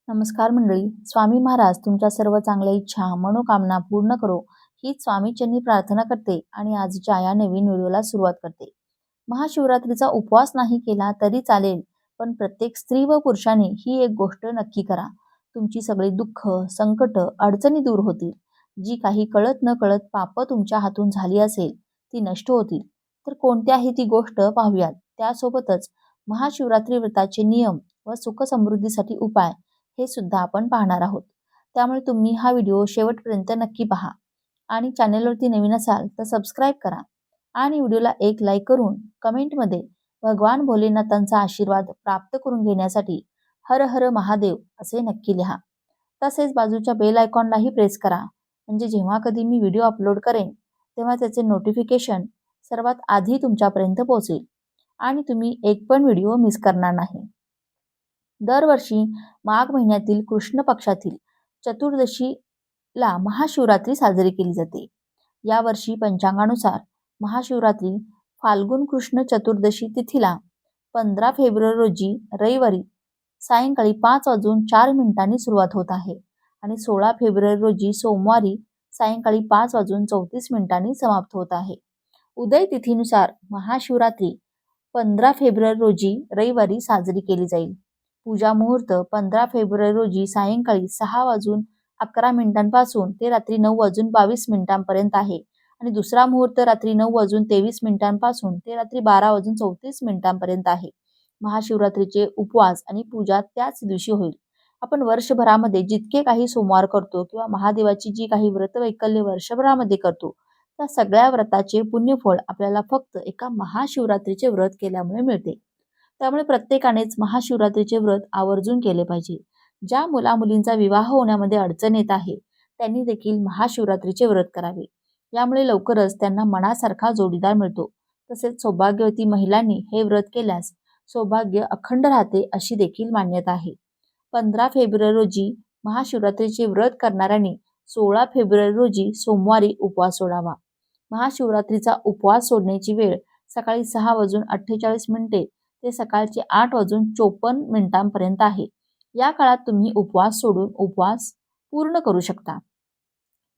नमस्कार मंडळी. स्वामी महाराज तुमच्या सर्व चांगल्या इच्छा मनोकामना पूर्ण करो हीच स्वामीचरणी प्रार्थना करते आणि आजच्या या नवीन व्हिडिओला सुरुवात करते. महाशिवरात्रीचा उपवास नाही केला तरी चालेल, पण प्रत्येक स्त्री व पुरुषाने ही एक गोष्ट नक्की करा. तुमची सगळी दुःख, संकट, अडचणी दूर होतील. जी काही कळत न कळत पाप तुमच्या हातून झाली असेल ती नष्ट होतील. तर कोणत्याही ती गोष्ट पाहूयात. त्यासोबतच महाशिवरात्री व्रताचे नियम व सुख समृद्धीसाठी उपाय हे सुद्धा आपण पाहणार आहोत. त्यामुळे तुम्ही हा व्हिडिओ शेवटपर्यंत नक्की पहा आणि चॅनलवरती नवीन असाल तर सबस्क्राईब करा आणि व्हिडिओला एक लाईक करून कमेंटमध्ये भगवान भोलेनाथांचा आशीर्वाद प्राप्त करून घेण्यासाठी हर हर महादेव असे नक्की लिहा. तसेच बाजूच्या बेल आयकॉनलाही प्रेस करा, म्हणजे जेव्हा कधी मी व्हिडिओ अपलोड करेन तेव्हा त्याचे नोटिफिकेशन सर्वात आधी तुमच्यापर्यंत पोहोचेल आणि तुम्ही एक पण व्हिडिओ मिस करणार नाही. दरवर्षी माघ महिन्यातील कृष्ण पक्षातील चतुर्दशीला महाशिवरात्री साजरी केली जाते. यावर्षी पंचांगानुसार महाशिवरात्री फाल्गुन कृष्ण चतुर्दशी तिथीला 15 फेब्रुवारी रोजी रविवारी सायंकाळी 5:04 सुरुवात होत आहे आणि 16 फेब्रुवारी रोजी सोमवारी सायंकाळी 5:34 समाप्त होत आहे. उदय तिथीनुसार महाशिवरात्री 15 फेब्रुवारी रोजी रविवारी साजरी केली जाईल. पूजा मुहूर्त 15 फेब्रुवारी रोजी सायंकाळी 6:11 पासून ते रात्री 9:22 आहे आणि दुसरा मुहूर्त रात्री 9:23 पासून ते रात्री 12:34 आहे. महाशिवरात्रीचे उपवास आणि पूजा त्याच दिवशी होईल. आपण वर्षभरामध्ये जितके काही सोमवार करतो किंवा महादेवाची जी काही व्रतवैकल्ये वर्षभरामध्ये करतो त्या सगळ्या व्रताचे पुण्यफळ आपल्याला फक्त एका महाशिवरात्रीचे व्रत केल्यामुळे मिळते. त्यामुळे प्रत्येकानेच महाशिवरात्रीचे व्रत आवर्जून केले पाहिजे. ज्या मुलामुलींचा विवाह होण्यामध्ये अडचण येत आहे त्यांनी देखील महाशिवरात्रीचे व्रत करावे. यामुळे लवकरच त्यांना मनासारखा जोडीदार मिळतो. तसेच सौभाग्यवती महिलांनी हे व्रत केल्यास सौभाग्य अखंड राहते अशी देखील मान्यता आहे. 15 फेब्रुवारी रोजी महाशिवरात्रीचे व्रत करणाऱ्यांनी 16 फेब्रुवारी रोजी सोमवारी उपवास सोडावा. महाशिवरात्रीचा उपवास सोडण्याची वेळ सकाळी 6:48 ते सकाळचे 8:54 आहे. या काळात तुम्ही उपवास सोडून उपवास पूर्ण करू शकता.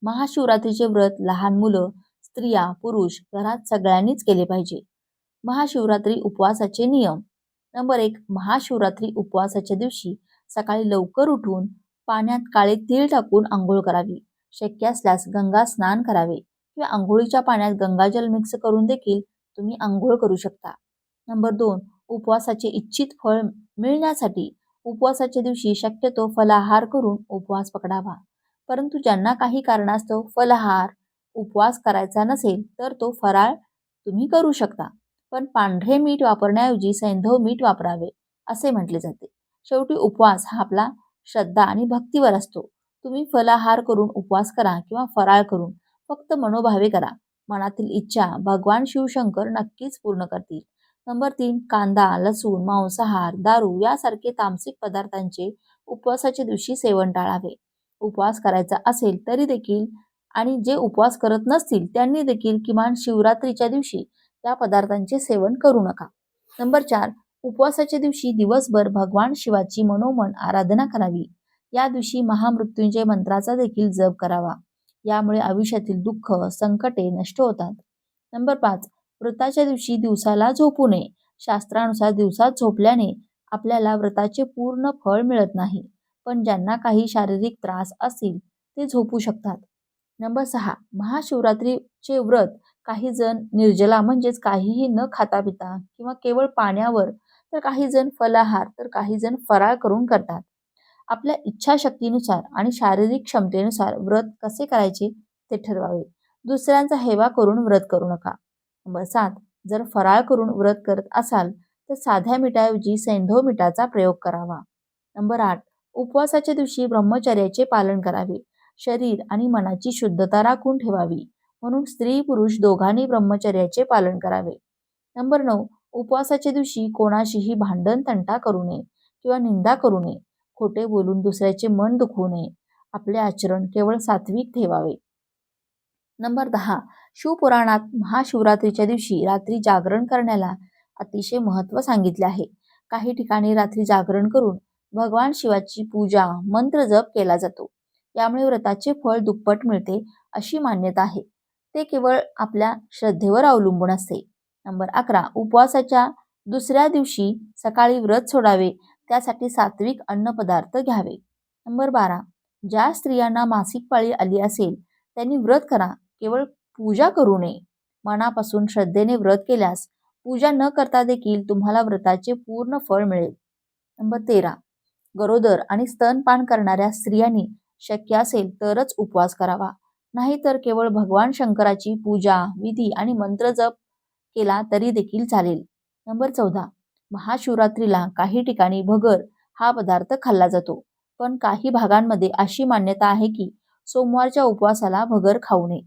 महाशिवरात्रीचे व्रत लहान मुलं, स्त्रिया, पुरुष घरात सगळ्यांनीच केले पाहिजे. महाशिवरात्री उपवासाचे नियम. नंबर 1. महाशिवरात्री उपवासाच्या दिवशी सकाळी लवकर उठून पाण्यात काळे तीळ टाकून आंघोळ करावी. शक्य असल्यास गंगा स्नान करावे किंवा आंघोळीच्या पाण्यात गंगाजल मिक्स करून देखील तुम्ही आंघोळ करू शकता. नंबर 2. उपवासाचे इच्छित फळ मिळण्यासाठी उपवासाच्या दिवशी शक्यतो फलाहार करून उपवास पकडावा. परंतु ज्यांना काही कारणास्तव फलाहार उपवास करायचा नसेल तर तो फराळ तुम्ही करू शकता, पण पांढरे मीठ वापरण्याऐवजी सैंधव मीठ वापरावे असे म्हटले जाते. शेवटी उपवास हा आपला श्रद्धा आणि भक्तीवर असतो. तुम्ही फलाहार करून उपवास करा किंवा फराळ करून, फक्त मनोभावे करा. मनातील इच्छा भगवान शिवशंकर नक्कीच पूर्ण करतील. नंबर 3. कांदा, लसूण, मांसाहार, दारू यासारखे तामसिक पदार्थांचे उपवासाच्या दिवशी सेवन टाळावे. उपवास करायचा असेल तरी देखील आणि जे उपवास करत नसतील त्यांनी देखील किमान शिवरात्रीच्या दिवशी या पदार्थांचे सेवन करू नका. नंबर 4. उपवासाच्या दिवशी दिवसभर भगवान शिवाची मनोमन आराधना करावी. या दिवशी महामृत्युंजय मंत्राचा देखील जप करावा. यामुळे आयुष्यातील दुःख, संकटे नष्ट होतात. नंबर 5. व्रताच्या दिवशी दिवसाला झोपू नये. शास्त्रानुसार दिवसात झोपल्याने आपल्याला व्रताचे पूर्ण फळ मिळत नाही, पण ज्यांना काही शारीरिक त्रास असतील ते झोपू शकतात. नंबर 6. महाशिवरात्रीचे व्रत काही जण निर्जला म्हणजेच काहीही न खाता पिता किंवा केवळ पाण्यावर, तर काही जण फलाहार, तर काही जण फराळ करून करतात. आपल्या इच्छाशक्तीनुसार आणि शारीरिक क्षमतेनुसार व्रत कसे करायचे ते ठरवावे. दुसऱ्यांचा हेवा करून व्रत करू नका. नंबर 7. जर फराळ करून व्रत करत असाल तर साध्या मिठाऐवजी सैंधव मिठाचा प्रयोग करावा. नंबर 8. उपवासाच्या दिवशी ब्रह्मचर्याचे पालन करावे. शरीर आणि मनाची शुद्धता राखून ठेवावी, म्हणून स्त्री पुरुष दोघांनी ब्रह्मचर्याचे पालन करावे. नंबर 9. उपवासाच्या दिवशी कोणाशीही भांडण तंटा करू नये किंवा निंदा करू नये. खोटे बोलून दुसऱ्याचे मन दुखवू नये. आपले आचरण केवळ सात्विक ठेवावे. नंबर 10. शिवपुराणात महाशिवरात्रीच्या दिवशी रात्री जागरण करण्याला अतिशय महत्त्व सांगितले आहे. काही ठिकाणी रात्री जागरण करून भगवान शिवाची पूजा मंत्र जप केला जातो. यामुळे व्रताचे फळ दुप्पट मिळते अशी मान्यता आहे. ते केवळ आपल्या श्रद्धेवर अवलंबून असते. नंबर 11, उपवासाच्या दुसऱ्या दिवशी सकाळी व्रत सोडावे, त्यासाठी सात्विक अन्नपदार्थ घ्यावे. नंबर 12, ज्या स्त्रियांना मासिक पाळी आली असेल त्यांनी व्रत करा, केवळ पूजा करू नये. मनापासून श्रद्धेने व्रत केल्यास पूजा न करता देखील तुम्हाला व्रताचे पूर्ण फळ मिळेल. नंबर 13, गरोदर आणि स्तनपान करणाऱ्या स्त्रियांनी शक्य असेल तरच उपवास करावा, नाहीतर केवळ भगवान शंकराची पूजा विधी आणि मंत्र जप केला तरी देखील चालेल. नंबर 14, महाशिवरात्रीला काही ठिकाणी भगर हा पदार्थ खाल्ला जातो, पण काही भागांमध्ये अशी मान्यता आहे की सोमवारच्या उपवासाला भगर खाऊ नये.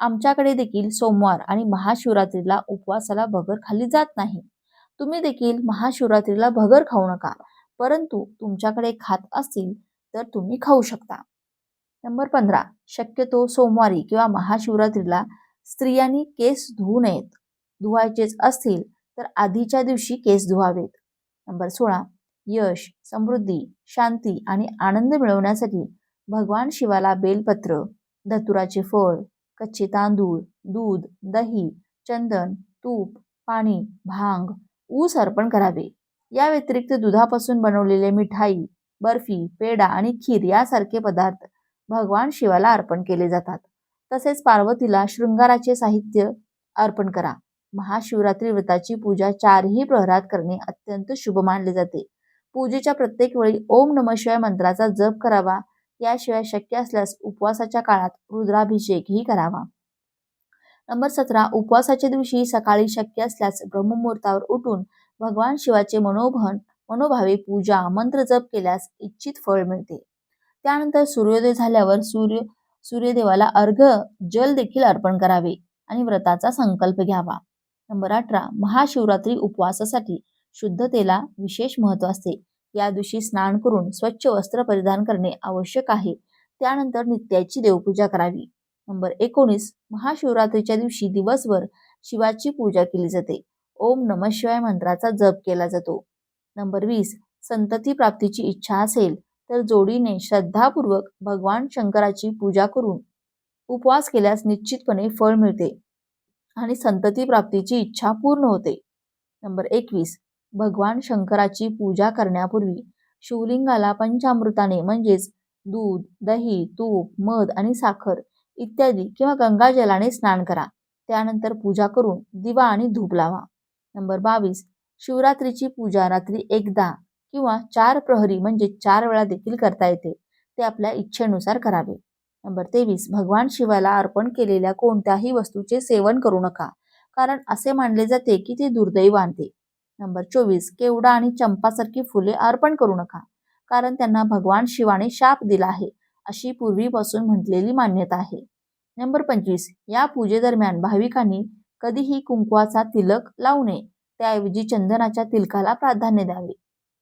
आमच्याकडे देखील सोमवार आणि महाशिवरात्रीला उपवासाला भगर खाल्ली जात नाही. तुम्ही देखील महाशिवरात्रीला भगर खाऊ नका, परंतु तुमच्याकडे खात असतील तर तुम्ही खाऊ शकता. नंबर 15, शक्यतो सोमवारी किंवा महाशिवरात्रीला स्त्रियांनी केस धुवू नयेत. धुवायचेच असतील तर आधीच्या दिवशी केस धुवावेत. नंबर 16, यश, समृद्धी, शांती आणि आनंद मिळवण्यासाठी भगवान शिवाला बेलपत्र, धतुराचे फळ, कच्चे तांदूळ, दूध, दही, चंदन, तूप, पाणी, भांग, ऊस अर्पण करावे. या व्यतिरिक्त दुधापासून बनवलेले मिठाई, बर्फी, पेढा आणि खीर यासारखे पदार्थ भगवान शिवाला अर्पण केले जातात. तसेच पार्वतीला शृंगाराचे साहित्य अर्पण करा. महाशिवरात्री व्रताची पूजा 4ही प्रहरात करणे अत्यंत शुभ मानले जाते. पूजेच्या प्रत्येक वेळी ओम नमः शिवाय मंत्राचा जप करावा. याशिवाय शक्य असल्यास उपवासाच्या काळात रुद्राभिषेकही करावा. नंबर 17, उपवासाच्या दिवशी सकाळी शक्य असल्यास ब्रह्ममुहूर्तावर उठून भगवान शिवाचे मनोभावे पूजा मंत्र जप केल्यास इच्छित फळ मिळते. त्यानंतर सूर्योदय झाल्यावर सूर्यदेवाला अर्घ्य जल देखील अर्पण करावे आणि व्रताचा संकल्प घ्यावा. नंबर 18, महाशिवरात्री उपवासासाठी शुद्धतेला विशेष महत्त्व असते. या दिवशी स्नान करून स्वच्छ वस्त्र परिधान करणे आवश्यक आहे. त्यानंतर नित्याची देवपूजा करावी. नंबर 19, महाशिवरात्रीच्या दिवशी दिवसभर शिवाची पूजा केली जाते. ओम नमः शिवाय मंत्राचा जप केला जातो. नंबर 20, संतती प्राप्तीची इच्छा असेल तर जोडीने श्रद्धापूर्वक भगवान शंकराची पूजा करून उपवास केल्यास निश्चितपणे फळ मिळते आणि संतती प्राप्तीची इच्छा पूर्ण होते. नंबर 21, भगवान शंकराची पूजा करण्यापूर्वी शिवलिंगाला पंचामृताने म्हणजेच दूध, दही, तूप, मध आणि साखर इत्यादी किंवा गंगाजलाने स्नान करा. त्यानंतर पूजा करून दिवा आणि धूप लावा. नंबर 22, शिवरात्रीची पूजा रात्री एकदा किंवा 4 प्रहरी म्हणजे 4 वेळा देखील करता येते. ते आपल्या इच्छेनुसार करावे. नंबर 23, भगवान शिवाला अर्पण केलेल्या कोणत्याही वस्तूचे सेवन करू नका, कारण असे मानले जाते की ते दुर्दैव आणते. नंबर 24, केवडा आणि चंपासारखी फुले अर्पण करू नका, कारण त्यांना भगवान शिवाने शाप दिला आहे अशी पूर्वीपासून म्हटलेली मान्यता आहे. नंबर 25, या पूजेदरम्यान भाविकांनी कधीही कुंकवाचा तिलक लावू नये, त्याऐवजी चंदनाच्या तिलकाला प्राधान्य द्यावे.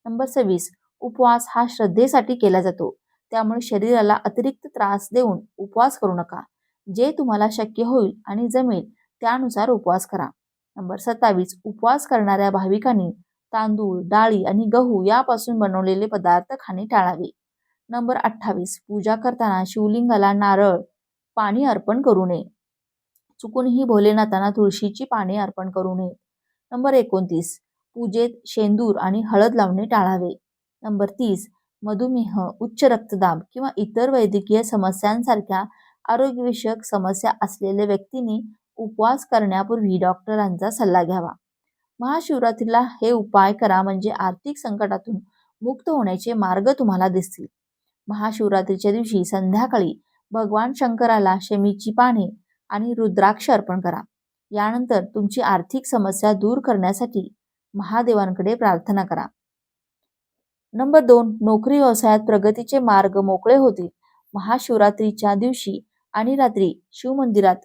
नंबर 26, उपवास हा श्रद्धेसाठी केला जातो, त्यामुळे शरीराला अतिरिक्त त्रास देऊन उपवास करू नका. जे तुम्हाला शक्य होईल आणि जमेल त्यानुसार उपवास करा. नंबर 27, उपवास करणाऱ्या भाविकांनी तांदूळ, डाळी आणि गहू यापासून बनवलेले पदार्थ खाणे टाळावे. नंबर 28, पूजा करताना शिवलिंगाला नारळ, पाणी अर्पण करू नये. चुकूनही भोलेनाथांना तुळशीची पाने अर्पण करू नये. नंबर 29, पूजेत शेंदूर आणि हळद लावणे टाळावे. नंबर 30, मधुमेह, उच्च रक्तदाब किंवा इतर वैद्यकीय समस्यांसारख्या आरोग्यविषयक समस्या असलेल्या व्यक्तींनी उपवास करण्यापूर्वी डॉक्टरांचा सल्ला घ्यावा. महाशिवरात्रीला हे उपाय करा म्हणजे आर्थिक संकटातून मुक्त होण्याचे मार्ग तुम्हाला दिसतील. महाशिवरात्रीच्या दिवशी संध्याकाळी भगवान शंकराला शमीची पाने आणि रुद्राक्ष अर्पण करा. यानंतर तुमची आर्थिक समस्या दूर करण्यासाठी महादेवांकडे प्रार्थना करा. नंबर 2, नोकरी व्यवसायात प्रगतीचे मार्ग मोकळे होतील. महाशिवरात्रीच्या दिवशी आणि रात्री शिवमंदिरात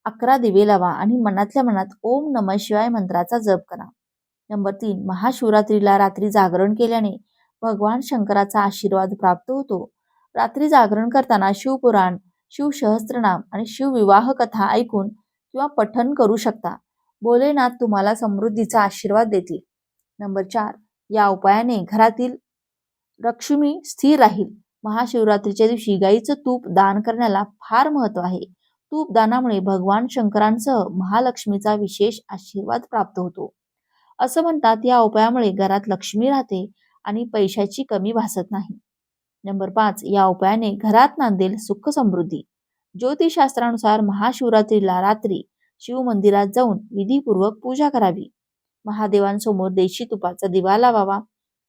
11 दिवे लावा आणि मनातल्या मनात ओम नमः शिवाय मंत्राचा जप करा. नंबर 3, महाशिवरात्रीला रात्री जागरण केल्याने भगवान शंकराचा आशीर्वाद प्राप्त होतो. रात्री जागरण करताना शिवपुराण, शिवसहस्त्रनाम आणि शिवविवाह कथा ऐकून किंवा पठण करू शकता. भोलेनाथ तुम्हाला समृद्धीचा आशीर्वाद देतील. नंबर 4, या उपायाने घरातील लक्ष्मी स्थिर राहील. महाशिवरात्रीच्या दिवशी गाईचं तूप दान करण्याला फार महत्व आहे. तूप दानामुळे भगवान शंकरांसह महालक्ष्मीचा विशेष आशीर्वाद प्राप्त होतो. असं म्हणतात या उपायामुळे घरात लक्ष्मी राहते आणि पैशाची कमी भासत नाही. नंबर 5, या उपायाने घरात नांदेल सुख समृद्धी. ज्योतिषशास्त्रानुसार महाशिवरात्रीला रात्री शिव मंदिरात जाऊन विधीपूर्वक पूजा करावी. महादेवांसमोर देशी तुपाचा दिवा लावावा.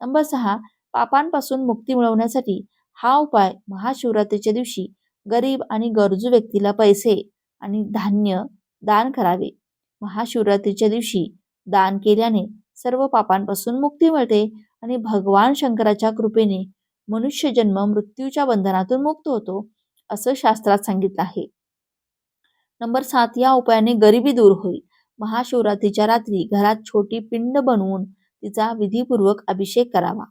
नंबर 6, पापांपासून मुक्ती मिळवण्यासाठी हा उपाय महाशिवरात्रीच्या दिवशी गरीब आणि गरजू व्यक्तीला पैसे आणि धान्य दान करावे. महाशिवरात्रीच्या दिवशी दान केल्याने सर्व पापांपासून मुक्ती मिळते आणि भगवान शंकराच्या कृपेने मनुष्य जन्म मृत्यूच्या बंधनातून मुक्त होतो, असं शास्त्रात सांगितलं आहे. नंबर 7, या उपायाने गरिबी दूर होईल. महाशिवरात्रीच्या रात्री घरात छोटी पिंड बनवून तिचा विधीपूर्वक अभिषेक करावा.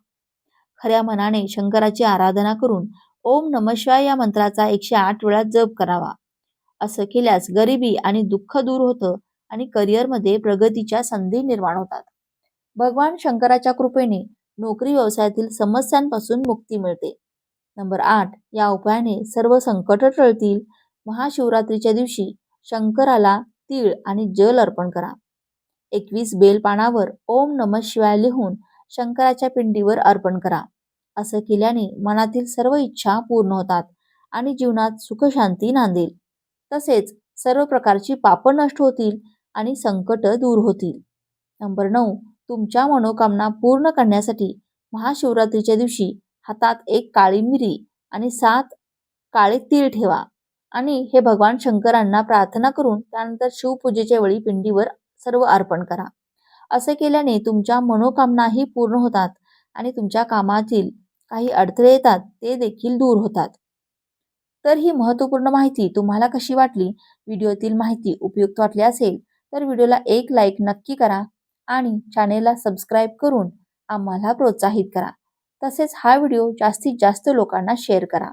खऱ्या मनाने शंकराची आराधना करून ओम नमः शिवाय या मंत्राचा 108 वेळा जप करावा. असं केल्यास गरिबी आणि दुःख दूर होतं आणि करिअरमध्ये प्रगतीच्या संधी निर्माण होतात. भगवान शंकराच्या कृपेने नोकरी व्यवसायातील समस्यांपासून मुक्ती मिळते. नंबर 8, या उपायाने सर्व संकट टळतील. महाशिवरात्रीच्या दिवशी शंकराला तीळ आणि जल अर्पण करा. 21 बेलपानावर ओम नमः शिवाय लिहून शंकराच्या पिंडीवर अर्पण करा. असं केल्याने मनातील सर्व इच्छा पूर्ण होतात आणि जीवनात सुखशांती नांदेल. तसेच सर्व प्रकारची पापं नष्ट होतील आणि संकट दूर होतील. नंबर 9, तुमच्या मनोकामना पूर्ण करण्यासाठी महाशिवरात्रीच्या दिवशी हातात एक काळी मिरी आणि 7 काळे तीळ ठेवा आणि हे भगवान शंकरांना प्रार्थना करून त्यानंतर शिवपूजेच्या वेळी पिंडीवर सर्व अर्पण करा. असे केल्याने तुमच्या मनोकामनाही पूर्ण होतात आणि तुमच्या कामातील काही अडथळे येतात ते देखील दूर होतात. तर ही महत्त्वपूर्ण माहिती तुम्हाला कशी वाटली? व्हिडिओतील माहिती उपयुक्त वाटली असेल तर व्हिडिओला एक लाईक नक्की करा आणि चॅनेलला सबस्क्राईब करून आम्हाला प्रोत्साहित करा. तसेच हा व्हिडिओ जास्तीत जास्त लोकांना शेअर करा.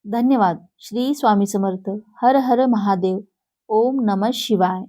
धन्यवाद. श्री स्वामी समर्थ. हर हर महादेव. ओम नमः शिवाय.